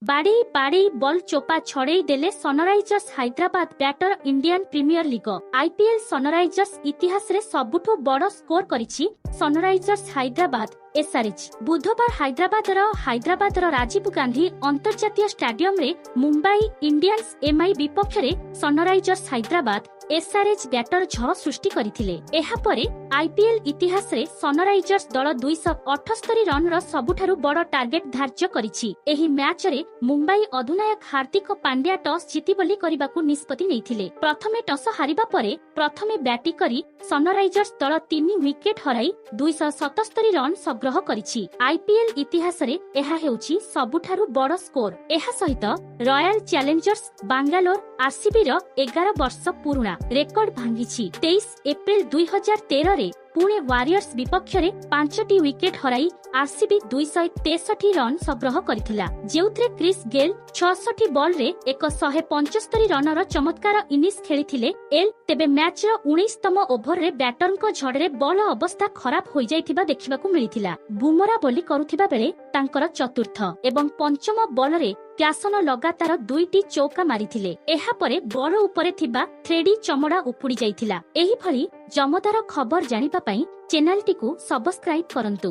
बाड़े बाड़े बॉल चोपा छड़े देले Sunrisers Hyderabad batter Indian Premier League IPL Sunrisers इतिहास रे सबुठु बड़ स्कोर करिछि सनराइजर्स हैदराबाद एसआरएच बुधवार हैदराबाद राजीव गांधी अंतर्जातीय स्टेडियम रे मुंबई इंडियंस एमआई विपक्ष रे सनराइजर्स हैदराबाद एसआरएच बैटर झड़ सृष्टि करथिले। एहा परे आईपीएल इतिहास रे सनराइजर्स दल 278 रन रो सबुठारु बड़ टार्गेट धार्य करिछि। एही मैच रे मुंबई अधिनायक हार्दिक पांड्या टॉस जीति बोली करिबाकू निष्पत्ति नेइथिले। प्रथमे टॉस हारिबा परे प्रथमे बैटिंग करी सनराइजर्स दल 3 विकेट हराई 277 रन संग्रह करिछि। आईपीएल इतिहास रे एहा हेउछि सबुठारु बड़ स्कोर। एहा सहित रॉयल चैलेंजर्स बांगालोर आरसीबी रो 11 वर्ष पुराना रेकर्ड भांगिछि। 23 एप्रिल 2013 रे पुणे वारियर्स विपक्ष रे 5टी विकेट हराई आरसीबी 263 रन संग्रह करिथिला, जेउथरे क्रिस गेल 66 बॉल रे 175 रनर चमत्कार इनिंग्स खेलिथिले। तेबे मैच रो 19तम ओभर रे बैटर को झड़े बॉल अवस्था खराब होई जाइथिबा देखिबाकू मिलिथिला। बुमरा बोली करुथिबा बेले तांकर चतुर्थ एवं पंचम बॉल रे क्यासन लगातार 2टी चौका मारिथिले। एहा परे बॉल उपरे थिबा थ्रेडी चमड़ा उपुड़ी जाइथिला। एही भली जमदार खबर जानिबा पई चैनल टिकु सब्सक्राइब करंतु।